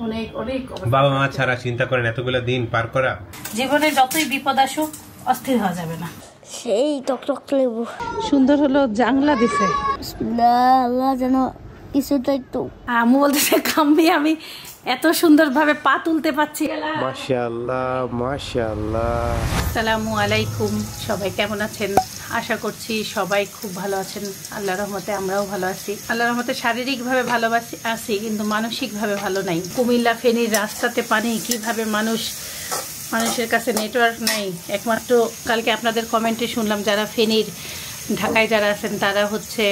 অনেক অনেক বাবা মা ছাড়া চিন্তা করেন এতগুলো দিন পার করা। জীবনে যতই বিপদ আসুক অস্থির হওয়া যাবে না। সেই টকটক লেবু সুন্দর হলো জাংলা দিছে। আল্লাহ যেন কিছুটা একটু আমু বলতেছে কাম্মি আমি এত সুন্দরভাবে পা তুলতে পারছি। মাশাআল্লাহ মাশাআল্লাহ। আসসালামু আলাইকুম, সবাই কেমন আছেন? আশা করছি সবাই খুব ভালো আছেন। আল্লাহর রহমতে আমরাও ভালো আছি। আল্লাহর রহমতে শারীরিকভাবে ভালো আছি, কিন্তু মানসিকভাবে ভালো নাই। কুমিল্লা ফেনীর রাস্তাতে পানি, কিভাবে মানুষের কাছে নেটওয়ার্ক নাই। একমাত্র কালকে আপনাদের কমেন্টে শুনলাম যারা ফেনীর ঢাকায় যারা আছেন তারা হচ্ছে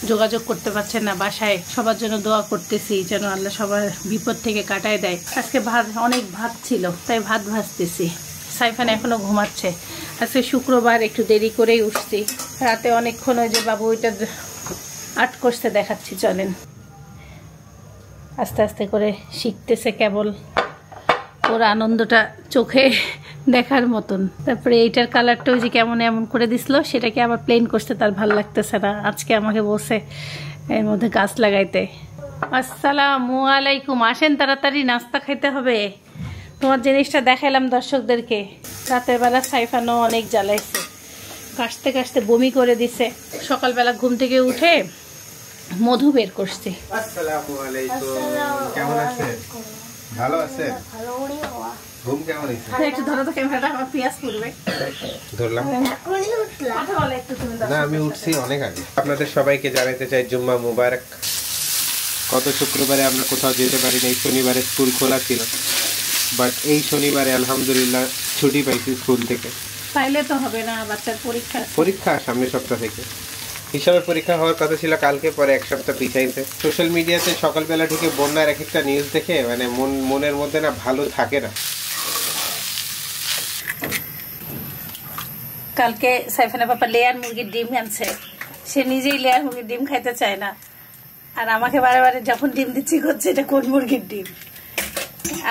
যোগাযোগ করতে পারছেন না বাসায়। সবার জন্য দোয়া করতেছি যেন আল্লাহ সবার বিপদ থেকে কাটায় দেয়। আজকে অনেক ভাত ছিল, তাই ভাত ভাজতেছি। সাইফান এখনো ঘুমাচ্ছে। আজকে শুক্রবার, একটু দেরি করেই উঠছি। রাতে অনেকক্ষণ ওই যে বাবু ওইটা আর্ট করতে দেখাচ্ছি, চলেন। আস্তে আস্তে করে শিখতেছে, কেবল ওর আনন্দটা চোখে দেখার মতন। তারপরে এইটার কালারটা ওই যে কেমন এমন করে দিছিল, সেটাকে আবার প্লেন করতে তার ভালো লাগতেছে না। আজকে আমাকে বলছে এর মধ্যে গাছ লাগাইতে। আসসালামু আলাইকুম, আসেন তাড়াতাড়ি নাস্তা খাইতে হবে। তোমার জিনিসটা দেখাইলাম দর্শকদেরকে। রাতের বেলা সাইফানও অনেক জ্বালাইছে, কাশতে কাশতে বমি করে দিছে। সকালবেলা ঘুম থেকে উঠে মধু বের করছি। আসসালামু আলাইকুম, কেমন আছেন? ভালো আছেন? ঘুম কেমন হয়েছে? একটু ধরো তো ক্যামেরাটা, আমার পিয়াজ পড়বে। ধরলাম না, আমি উঠছি অনেক আগে। আপনাদের সবাইকে জানাতে চাই জুম্মা মুবারক। গত শুক্রবারে আমরা কোথাও যেতে পারিনি, এই শনিবারে স্কুল খোলা ছিল, বাট এই শনিবারে আলহামদুলিল্লাহ ছুটি পাইছি স্কুল থেকে। পাইলে তো হবে না, বাচ্চার পরীক্ষা সামনের সপ্তাহ থেকে। হিসাবের পরীক্ষা হওয়ার কথা ছিল কালকে, পরে এক সপ্তাহ পিছাইছে। সোশ্যাল মিডিয়াতে সকালবেলা ঢুকে বন্যার এক একটা নিউজ দেখে মানে মনের মধ্যে না ভালো থাকে না। কালকে সাইফানের বাবা লেয়ার মুরগির ডিম আনছে, সে নিজেই লেয়ার মুরগির ডিম খাইতে চায় না, আর আমাকে বারে বারে যখন ডিম দিচ্ছি করছে এটা কোন মুরগির ডিম।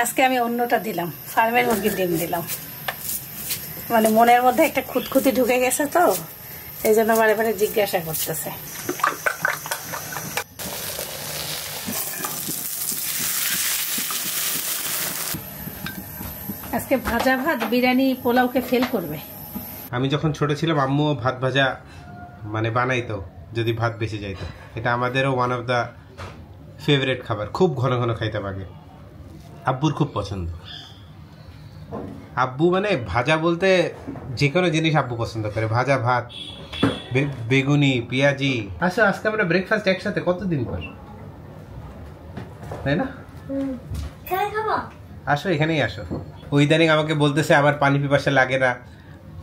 আজকে আমি অন্যটা দিলাম, ফার্মের মুরগির ডিম দিলাম। মানে মনের মধ্যে একটা খুঁতখুতি ঢুকে গেছে তো, এই জন্য বারে বারে জিজ্ঞাসা করতেছে। আজকে ভাজা ভাত বিরিয়ানি পোলাওকে ফেল করবে। আমি যখন ছোট ছিলাম আম্মুও ভাত ভাজা মানে বানাইতো যদি ভাত বেঁচে যাইতো। এটা আমাদেরও ওয়ান অফ দ্য ফেভারিট খাবার, খুব ঘন ঘন খাইতাম আগে। আব্বুর খুব পছন্দ। আব্বু মানে ভাজা বলতে যে কোনো জিনিস আব্বু পছন্দ করে। ভাজা ভাত, বেগুনি, পেঁয়াজি। আচ্ছা, আজকে আমরা ব্রেকফাস্ট একসাথে কতদিন পর, তাই না? আসো, এখানেই আসো। ওই ইদানিং আমাকে বলতেছে আমার পানি পিপাসা লাগে না,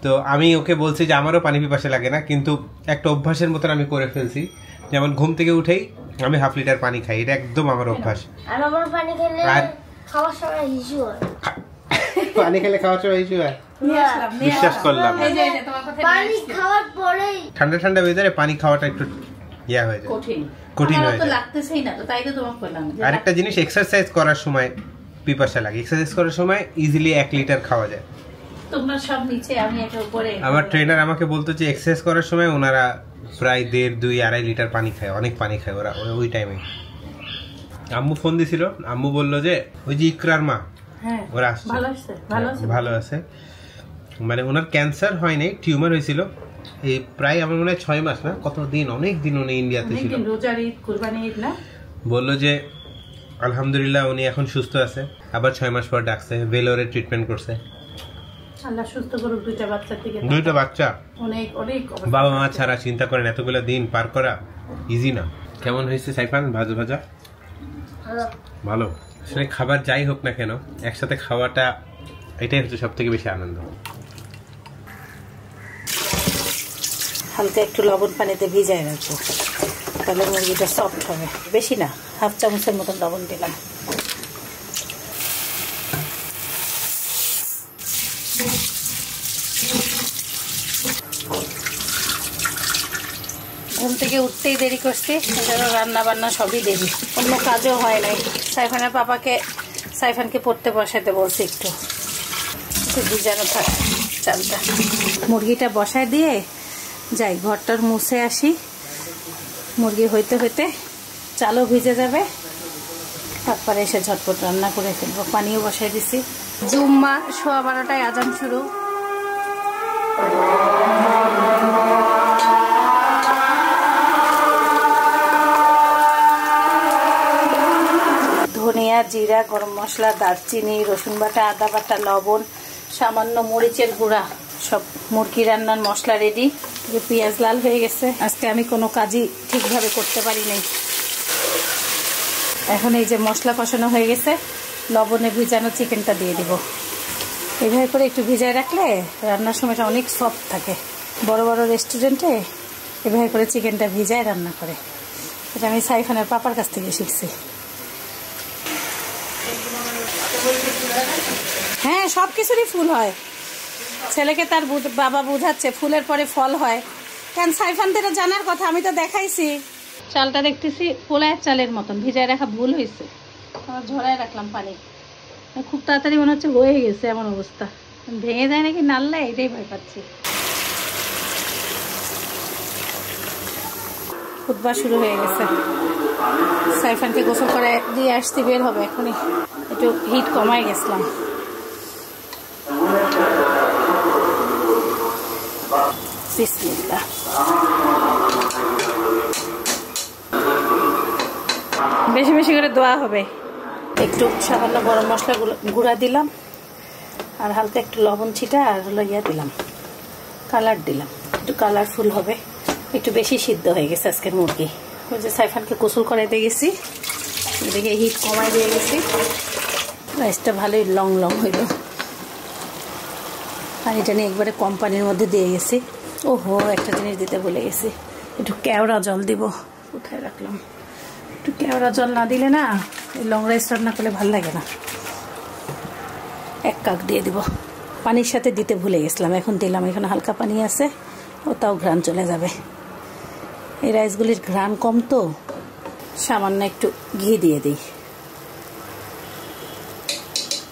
তো আমি ওকে বলছি যে আমারও পানি পিপাসা লাগে না, কিন্তু একটা অভ্যাসের মতন আমি করে ফেলছি। যেমন ঘুম থেকে উঠেই আমি 1/2 লিটার পানি খাই, এটা একদম আমার অভ্যাস। আর পানি খেলে খাওয়ার সময় ইস্যু হয়, বিশ্বাস করলাম। ঠান্ডা ঠান্ডা ওয়েদারে পানি খাওয়াটা একটু ইয়া হয়ে যায়, কঠিন হয়ে যায়। আরেকটা জিনিস, এক্সারসাইজ করার সময় পিপাসা লাগে। এক্সারসাইজ করার সময় ইজিলি 1 লিটার খাওয়া যায়। তোমরা সব নিচে, আমি এটা উপরে। আমার ট্রেনার আমাকে বলতো যে এক্সারসাইজ করার সময় ওনারা প্রায় 1.5, 2, 2.5 লিটার পানি খায়, অনেক পানি খায় ওরা ওই টাইমে। আম্মু ফোন দিছিল, আম্মু বললো যে ওই যে ইকরার মা, ওরা আসছে, ভালো আছে। মানে ওনার ক্যান্সার হয়নি, টিউমার হয়েছিল। এই প্রায় আমার মনে হয় 6 মাস না কতদিন, অনেক দিন উনি ইন্ডিয়াতে ছিল। বললো যে আলহামদুলিল্লাহ উনি এখন সুস্থ আছে। আবার 6 মাস পর ডাকছে, ভেলোরে ট্রিটমেন্ট করছে। আল্লাহ সুস্থ করুক। দুইটা বাচ্চা, বাবা মা ছাড়া চিন্তা করেন এতগুলো দিন পার করা ইজি না। কেমন হয়েছে সাইফান ভাজা ভাজা? ভালো। আসলে খাবার যাই হোক না কেন, একসাথে খাওয়াটা এটাই হচ্ছে সব থেকে বেশি আনন্দ। হালকা একটু লবণ পানিতে ভিজায় রাখবো, তাহলে মুরগিটা সফট হবে। বেশি না, 1/2 চামচের মতন লবণ দিলাম। ঘুম থেকে উঠতেই দেরি করছি, রান্না বান্না সবই দেরি, অন্য কাজও হয় নাই। সাইফানের পাপাকে সাইফানকে পড়তে বসাতে বলছি, একটু ভিজানো থাক চালটা। মুরগিটা বসায় দিয়ে যাই, ঘরটার মুছে আসি। মুরগি হইতে হইতে চালও ভিজে যাবে, তারপরে এসে ঝটপট রান্না করে ফেলবো। পানিও বসাই দিছি। জুম্মা 12:15 আজান শুরু। ধনিয়া, জিরা, গরম মশলা, দারচিনি, রসুন বাটা, আদা বাটা, লবণ, সামান্য মরিচের গুঁড়া, সব মুরগি রান্নার মশলা রেডি। পেঁয়াজ লাল হয়ে গেছে। আজকে আমি কোনো কাজই ঠিকভাবে করতে পারি নাই। এখন এই যে মশলা কষানো হয়ে গেছে, লবণে ভিজানো চিকেনটা দিয়ে দিব। এইভাবে করে একটু ভিজায় রাখলে রান্নার সময়টা অনেক সফট থাকে। বড় বড় রেস্টুরেন্টে এভাবে করে চিকেনটা ভিজায় রান্না করে। এটা আমি সাইফানের পাপার কাছ থেকে শিখছি। হ্যাঁ, সব কিছুরই ফুল হয়। ছেলেকে তার বাবা বুঝাচ্ছে ফুলের পরে ফল হয়। কেন সাইফান তো এটা জানার কথা, আমি তো দেখাইছি। চালটা দেখতেছি পোলায়ের চালের মতন, ভিজায় রাখা ভুল হয়েছে। আমার ঝরায় রাখলাম পানি, খুব তাড়াতাড়ি মনে হচ্ছে হয়ে গেছে এমন অবস্থা। ভেঙে যায় নাকি নাড়লে, এটাই ভয় পাচ্ছি। খুতবা শুরু হয়ে গেছে। সাইফানকে গোসল করে দিয়ে আসতে বের হবে এখনই। একটু হিট কমায় গেছিলাম। বিসমিল্লাহ। বেশি বেশি করে দোয়া হবে। একটু সামান্য গরম মশলা গুঁড়া দিলাম, আর হালকা একটু লবণ ছিটা, আর হলো দিলাম কালার দিলাম, একটু কালারফুল হবে। একটু বেশি সিদ্ধ হয়ে গেছে আজকের মুরগি। ওই যে সাইফানকে গোসল করাইতে গেছি, এদিকে হিট কমাই দিয়ে গেছি। রাইসটা ভালোই লং লং হইল। আর এটা নিয়ে একবারে কম পানির মধ্যে দিয়ে গেছি। ওহো, একটা জিনিস দিতে ভুলে গেছি, একটু কেওড়া জল দিব। কোথায় রাখলাম? একটু কেওড়া জল না দিলে না এই লং রাইস রান্না করলে ভালো লাগে না। 1 কাপ দিয়ে দিব। পানির সাথে দিতে ভুলে গেছিলাম, এখন দিলাম। এখানে হালকা পানি আছে, ওটাও ঘ্রাণ চলে যাবে। এই রাইসগুলির ঘ্রাণ কম তো, সামান্য একটু ঘি দিয়ে দিই।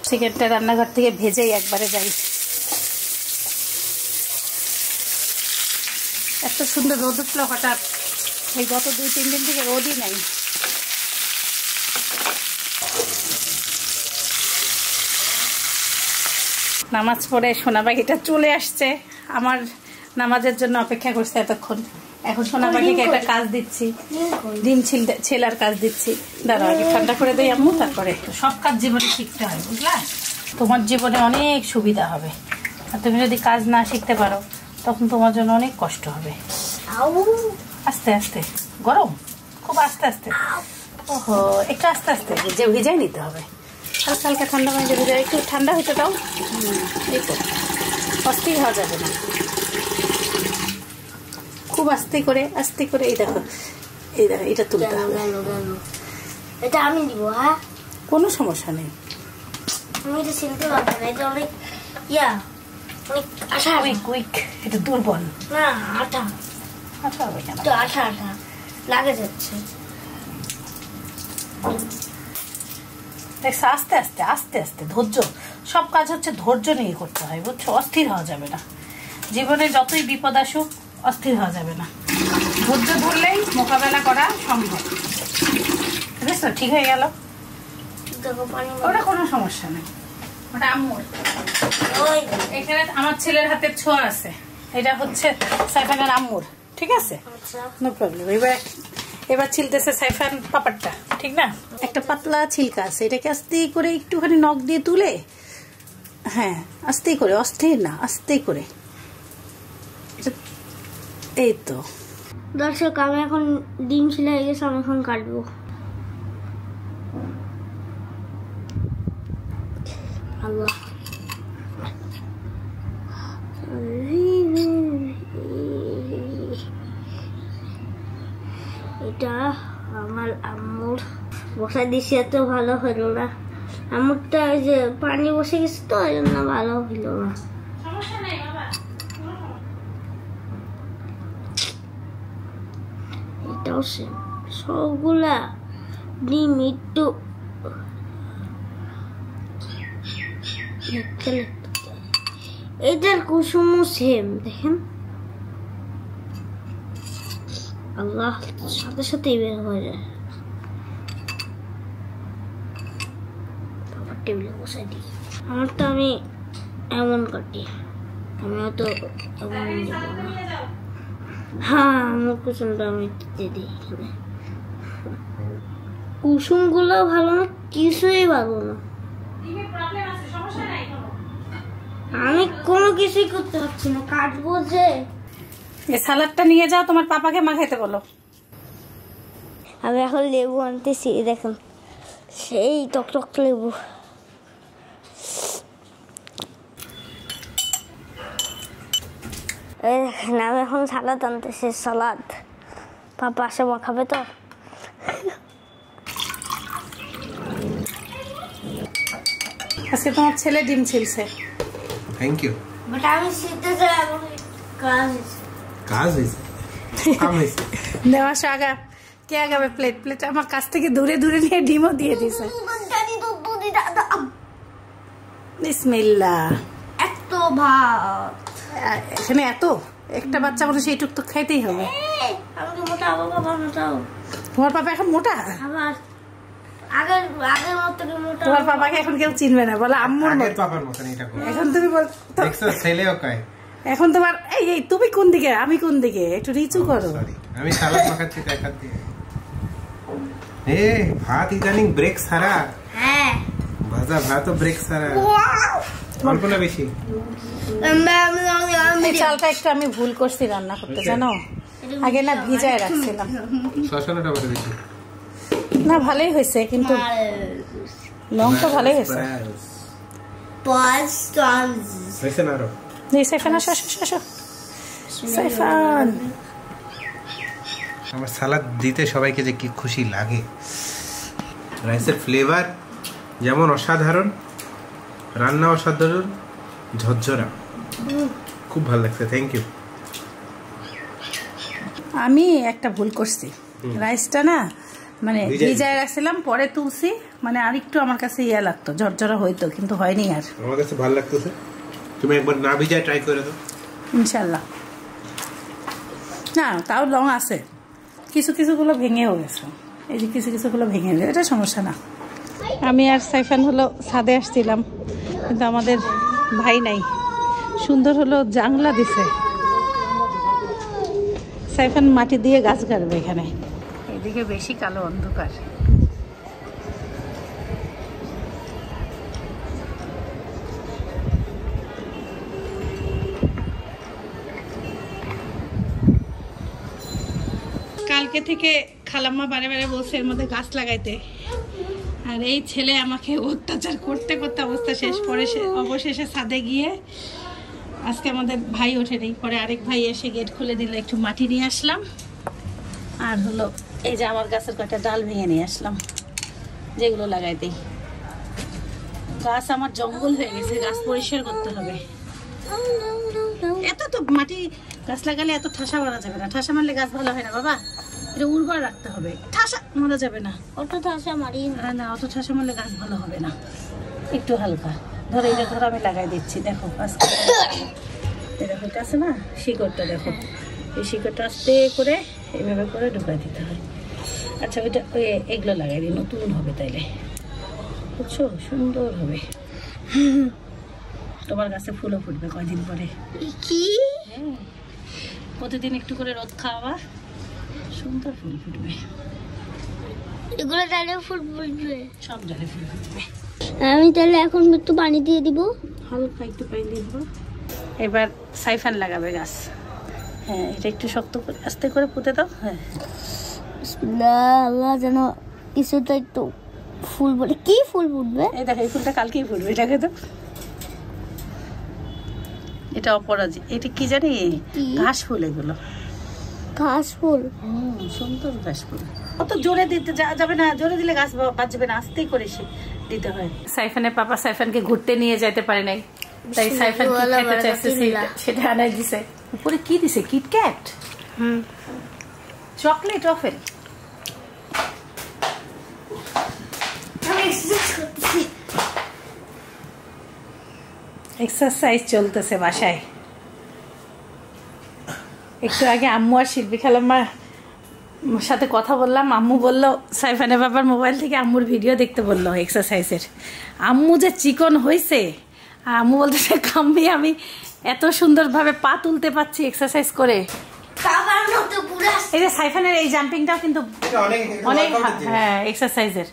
চিকেনটা রান্নাঘর থেকে ভেজেই একবারে যাই। এত সুন্দর রোদ উঠলো হঠাৎ। এই গত 2-3 দিন থেকে রোদই নাই। নামাজ পড়ে সোনা পাখিটা চলে আসছে। আমার নামাজের জন্য অপেক্ষা করছে এতক্ষণ। এখন সোনা পাখিকে একটা কাজ দিচ্ছি, ডিম ছেলার কাজ দিচ্ছি। দাঁড়া, আগে ঠান্ডা করে দেই আম্মু, তারপরে। সব কাজ জীবনে শিখতে হয়, বুঝলা? তোমার জীবনে অনেক সুবিধা হবে। আর তুমি যদি কাজ না শিখতে পারো তখন তোমার জন্য অনেক কষ্ট হবে। আস্তে আস্তে, গরম খুব, আস্তে আস্তে। ওহো, একটু আস্তে আস্তে ভিজাই নিতে হবে। হালকা হালকা ঠান্ডা পানিতে ভিজাই, একটু ঠান্ডা হইতে দাও। এই তো, অস্থির হওয়া যাবে না। খুব আস্তে করে আস্তে করে। এই দেখো, এই দেখো, এটা তুলতে হবে। এটা আমি দিব। হ্যাঁ, কোনো সমস্যা নেই। আমি এটা চিনতে পারবো না। এটা অনেক অনেক আঠা। কুইক, এটা দুর্বল না, আঠা আঠা হবে কেন? তো আঠা আঠা লাগে যাচ্ছে। দেখছো, আস্তে আস্তে আস্তে আস্তে, ধৈর্য। সব কাজ হচ্ছে ধৈর্য নিয়ে করতে হয়, বুঝছো? অস্থির হওয়া যাবে না। জীবনে যতই বিপদ আসুক অস্থির হওয়া যাবে না। ধৈর্য ধরলেই মোকাবেলা করা সম্ভব। বুঝছো? ঠিক হয়ে গেল। ওটা কোনো সমস্যা নেই, ওটা আম্মুর। এখানে আমার ছেলের হাতের ছোঁয়া আছে। এটা হচ্ছে সাইফানের আম্মুর, ঠিক আছে? No problem. এবার ছিলতেছে সাইফান পাপারটা, ঠিক না? একটা পাতলা ছিলকা আছে, এটাকে আস্তে করে একটুখানি নখ দিয়ে তুলে, হ্যাঁ আস্তে করে, অস্থির না, আস্তে করে। এই তো দর্শক, আমি এখন ডিম ছিলে হয়ে গেছে, আমি এখন কাটবো। আল্লাহ, এটা আমার আম্মুর বসা দিছি, এত ভালো হইল না। আম্মুরটা ওই যে পানি বসে গেছে তো, এই জন্য ভালো হইল না। এটাও সবগুলা ডিম একটু এটার কুসুমও সেম, দেখেন। আল্লাহ, সাথে সাথেই বের হয়ে যায়। টেবিলে বসাই দিই। আমারটা আমি এমন কাটি, আমি অত এমন দেবো না। হ্যাঁ, আমার কুসুমটা আমি দিয়ে দিই এখানে। কুসুমগুলো ভালো না, কিছুই ভালো না। আমি কোনো কিছুই করতে পারছি না, কাটবো যে। এই সালাডটা নিয়ে যাও, তোমার পাপাকে মাখাইতে বলো। আমি এখন লেবু আনতেছি, দেখুন সেই টকটক লেবু। এই দেখেন আমি এখন সালাদ আনতেছি, সালাদ। পাপা আসে মাখাবে তো। আজকে তোমার ছেলে ডিম ছিলছে। Thank you. বাট আমি শিখতে চাই, আমার কাজ হয়েছে। দেওয়া আগা কে আগাবে? প্লেট প্লেট আমার কাছ থেকে দূরে দূরে নিয়ে ডিমও দিয়ে দিছে। বিসমিল্লাহ। এত ভাত এখানে এত একটা বাচ্চা মানুষ এইটুক তো খাইতেই হবে। আমি মোটা হবো, বাবা মোটাও। তোমার পাপা এখন মোটা? আবার আগের মতো মোটা। তোমার পাপাকে এখন কেউ চিনবে না, বলে আম্মুর মতো। পাপার মতন এটা করে। এখন তুমি বল দেখছো ছেলেও কয়। এখন তোমার এই তুমি কোন দিকে আমি কোন দিকে, একটু নিচু করো। আমি সালাদ মাখাচ্ছি দেখা দিয়ে। এ ভাত ইদানিং ব্রেক ছাড়া। হ্যাঁ, ভাজা ভাত ব্রেক ছাড়া। অল্প না বেশি? এই চালটা একটু আমি ভুল করছি রান্না করতে, জানো? আগে না ভিজায় রাখছিলাম। শশাটা বড় বেশি না, ভালোই হয়েছে, কিন্তু লঙ্কা ভালোই হয়েছে। হয়েছে না আরো? সাইফান আসো আসো আসো। সাইফান, আমার সালাদ দিতে সবাইকে যে কি খুশি লাগে। রাইসের ফ্লেভার যেমন অসাধারণ, রান্না অসাধারণ, ঝরঝরা, খুব ভালো লাগছে। Thank you. আমি একটা ভুল করছি, রাইসটা না মানে ভিজায় রাখছিলাম, পরে তুলছি, মানে আরেকটু আমার কাছে ইয়া লাগতো, ঝরঝরা হইতো, কিন্তু হয়নি। আর আমার কাছে ভালো লাগতেছে, তুমি একবার না ভিজায় ট্রাই করে দাও ইনশাল্লাহ। না তাও লং আছে, কিছু কিছুগুলো ভেঙেও গেছে, এই যে কিছু কিছুগুলো ভেঙে গেছে, এটা সমস্যা না। আমি আর সাইফান হলো ছাদে আসছিলাম, কিন্তু আমাদের ভাই নাই। সুন্দর হলো জাংলা দিছে, সাইফান মাটি দিয়ে গাছ গাড়বে এখানে। এদিকে বেশি কালো অন্ধকার। কালকে থেকে খালাম্মা বারে বারে বলছে এর মধ্যে গাছ লাগাইতে, আর এই ছেলে আমাকে অত্যাচার করতে করতে অবস্থা শেষ। পরে অবশেষে ছাদে গিয়ে, আজকে আমাদের ভাই ওঠেনি, পরে আরেক ভাই এসে গেট খুলে দিল, একটু মাটি নিয়ে আসলাম, আর হলো এই যে আমার গাছের কয়েকটা ডাল ভেঙে নিয়ে আসলাম, যেগুলো লাগাইতেই। গাছ আমার জঙ্গল হয়ে গেছে, গাছ পরিষ্কার করতে হবে। এত তো মাটি গাছ লাগালে এত ঠাসা মারা যাবে না, ঠাসা মারলে গাছ ভালো হয় না বাবা, এটা উর্বর রাখতে হবে, ঠাসা মারা যাবে না। অত ঠাসা মারি না, অত ঠাসা মারলে গাছ ভালো হবে না, একটু হালকা। ধরো এটা ধরো আমি লাগাই দিচ্ছি, দেখো আজকে দেখো এটা আছে না শিকড়টা, দেখো এই শিকড়টা আস্তে করে এইভাবে করে ঢুকাই দিতে হয়। আচ্ছা ওইটা ওই এগুলো লাগাই দিই, নতুন হবে তাইলে, বুঝছো? সুন্দর হবে, তোমার গাছে ফুলও ফুটবে কয়দিন পরে। কি? হ্যাঁ, প্রতিদিন একটু করে রোদ খাওয়া, সুন্দর ফুল ফুটবে। এগুলো ডালে ফুল ফুটবে, সব ডালে ফুল ফুটবে। আমি তাহলে এখন একটু পানি দিয়ে দিব, হালকা একটু পানি দিয়ে দেবো। এবার সাইফান লাগাবে গাছ। হ্যাঁ, এটা একটু শক্ত করে আস্তে করে পুঁতে দাও। হ্যাঁ, আল্লাহ যেন কিছুটা একটু ফুল বলে। কি ফুল ফুটবে? এই দেখো এই ফুলটা কালকেই ফুটবে, এটাকে তো। এটা অপরাজিত, এটা কি জানি ঘাস ফুল, এগুলো ঘাস ফুল। সুন্দর ঘাস ফুল। অত জোরে দিতে যাবে না, জোরে দিলে গাছ বাঁচবে না, আস্তেই করে দিতে হয়। সাইফানের পাপা সাইফানকে ঘুরতে নিয়ে যেতে পারে নাই, তাই সাইফান কি খেতে চাইছে সেটা আনাই দিছে। উপরে কি দিছে? KitKat, chocolate, ওফেল। এক্সারসাইজ চলতেছে বাসায়। একটু আগে আম্মু আর শিল্পী খালাম্মা সাথে কথা বললাম। আম্মু বলল সাইফানের বাবার মোবাইল থেকে আম্মুর ভিডিও দেখতে বললো এক্সারসাইজের। আম্মু যে চিকন হয়েছে, আম্মু বলতেছে কাম্মি আমি এত সুন্দরভাবে পা তুলতে পারছি এক্সারসাইজ করে। এই যে সাইফানের এই জাম্পিংটাও কিন্তু অনেক হ্যাঁ এক্সারসাইজের।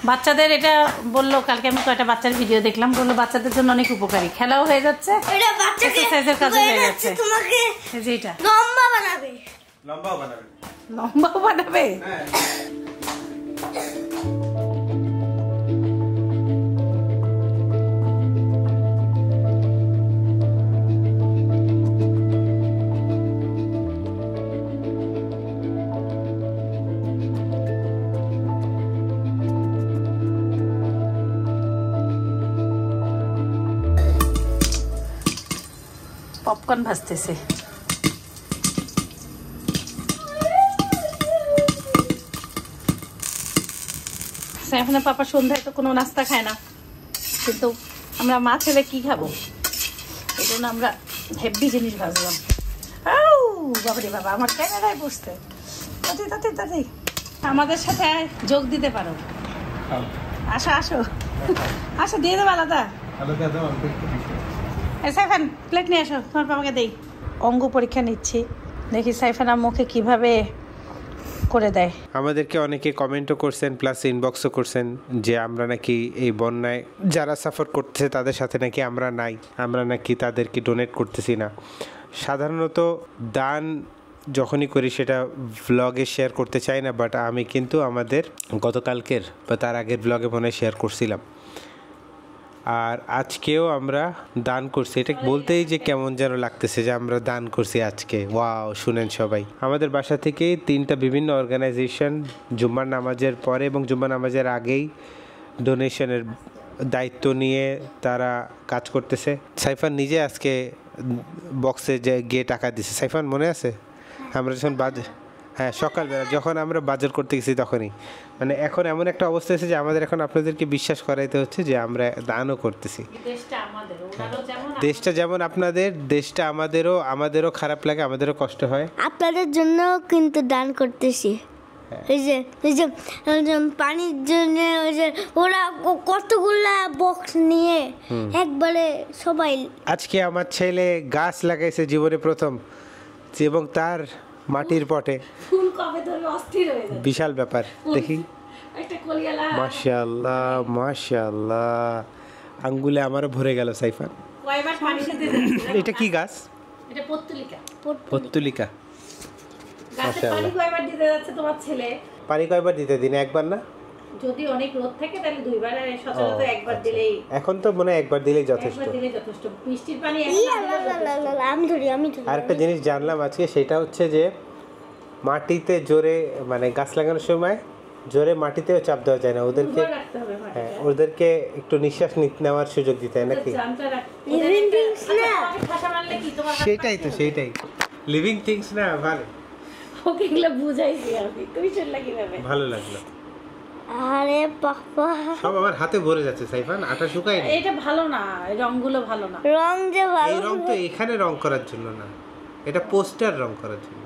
বাচ্চাদের এটা বললো, কালকে আমি কয়েকটা বাচ্চার ভিডিও দেখলাম, বললো বাচ্চাদের জন্য অনেক উপকারী, খেলাও হয়ে যাচ্ছে এক্সারসাইজের কাজে হয়ে যাচ্ছে। এই যে এটা লম্বাও বানাবে। পপকর্ন ভাজতেছে। সাইফানের পাপা সন্ধ্যায় তো কোনো নাস্তা খায় না, কিন্তু আমরা মা ছেলে কি খাবো, এই জন্য আমরা হেভি জিনিস ভাজলাম। বাবারে বাবা, আমার ক্যামেরায় বসতে তাতে তাতে তাতে আমাদের সাথে যোগ দিতে পারো। আসো আসো আসো, দিয়ে দেবো আলাদা। সাইফান প্লেট নিয়ে আসো, তোমার পাপাকে দেই। অঙ্গ পরীক্ষা নিচ্ছি, দেখি সাইফান মুখে কিভাবে করে দেয়। আমাদেরকে অনেকে কমেন্টও করছেন, প্লাস ইনবক্সও করছেন যে আমরা নাকি এই বন্যায় যারা সাফার করতেছে তাদের সাথে নাকি আমরা নাই, আমরা নাকি তাদেরকে ডোনেট করতেছি না। সাধারণত দান যখনই করি সেটা ব্লগে শেয়ার করতে চাই না, বাট আমি কিন্তু আমাদের গতকালকের বা তার আগের ব্লগে মনে হয় শেয়ার করছিলাম। আর আজকেও আমরা দান করছি, এটা বলতেই যে কেমন যেন লাগতেছে যে আমরা দান করছি আজকে। ওয়াও, শুনেন সবাই, আমাদের বাসা থেকে 3টা বিভিন্ন অর্গানাইজেশন জুম্মার নামাজের পরে এবং জুম্মার নামাজের আগেই ডোনেশনের দায়িত্ব নিয়ে তারা কাজ করতেছে। সাইফান নিজে আজকে বক্সে গিয়ে টাকা দিছে। সাইফান মনে আছে আমরা যখন হ্যাঁ সকালবেলা যখন আমরা বাজার করতে গেছি তখনই, মানে এখন এমন একটা অবস্থা আছে যে আমাদের এখন আপনাদেরকে বিশ্বাস করাইতে হচ্ছে যে আমরা দানও করতেছি। দেশটা যেমন আপনাদের, দেশটা আমাদেরও খারাপ লাগে, আমাদেরও কষ্ট হয়, আপনাদের জন্য কিন্তু দান করতেছি। এই যে পানির জন্য ওই যে ওরা কতগুলা বক্স নিয়ে একবারে সবাই। আজকে আমার ছেলে গাছ লাগাইছে জীবনে প্রথম, এবং তার মাটির পটে ফুল কবে ধরবে অস্থির হয়ে যাবে, বিশাল ব্যাপার। দেখি একটা কলিয়ালা, মাশাআল্লাহ মাশাআল্লাহ, আঙ্গুলে আমারও ভরে গেল। সাইফান কয়বার পানি দিতে যাচ্ছে। এটা কি গাছ? এটা পত্তুলিকা। পত্তুলিকা। গাছে পানি কয়বার দিতে যাচ্ছে তোমার ছেলে? পানি কয়বার দিতে দিন? একবার না, যদি অনেক রোদ থাকে তাহলে 2বার, আর সচরাচর একবার দিলেই। এখন তো মনে হয় একবার দিলেই যথেষ্ট। একবার দিলেই যথেষ্ট। বৃষ্টির পানি আমি ধরি। আরেকটা জিনিস জানলাম আজকে, সেটা হচ্ছে যে মাটিতে জোরে, মানে গাছ লাগানোর সময় জোরে মাটিতেও চাপ দেওয়া যায় না, ওদেরকে হ্যাঁ ওদেরকে একটু নিঃশ্বাস নেওয়ার সুযোগ দিতে হয় নাকি? সেটাই তো, সেইটাই লিভিং থিংস না। ভালো, ওকে এগুলো বুঝাইছি আমি, তুমি শুনলা কিভাবে? ভালো লাগলো। আরে বাবা, সব আমার হাতে ভরে যাচ্ছে। সাইফান আটা শুকায়নি। এটা ভালো না, এই রংগুলো ভালো না। রং যে ভালো, এই রং তো এখানে রং করার জন্য না, এটা পোস্টার রং করার জন্য।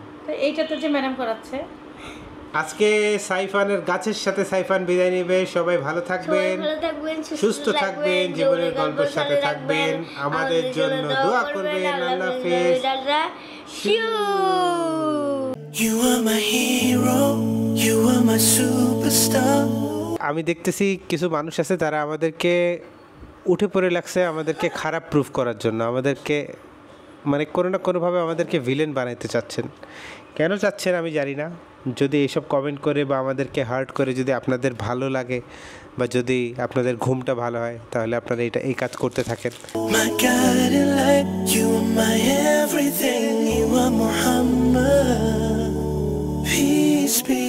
এইটা তো যে ম্যাডাম করাচ্ছে। আজকে সাইফানের গাছের সাথে সাইফান বিদায় নেবে। সবাই ভালো থাকবেন, সুস্থ থাকবেন, জীবনের গল্পের সাথে থাকবেন, আমাদের জন্য দোয়া করবেন। আল্লাহ হাফেজ। You are my hero, you are my superstar. আমি দেখতেছি কিছু মানুষ আছে তারা আমাদেরকে উঠে পড়ে লাগছে আমাদেরকে খারাপ প্রুফ করার জন্য, আমাদেরকে মানে কোনো না কোনোভাবে আমাদেরকে ভিলেন বানাইতে চাচ্ছেন। কেন চাচ্ছেন আমি জানি না। যদি এইসব কমেন্ট করে বা আমাদেরকে হার্ট করে যদি আপনাদের ভালো লাগে বা যদি আপনাদের ঘুমটা ভালো হয়, তাহলে আপনারা এই কাজ করতে থাকেন। My guiding light, you are my everything, you are Muhammad, peace be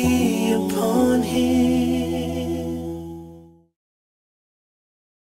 upon him.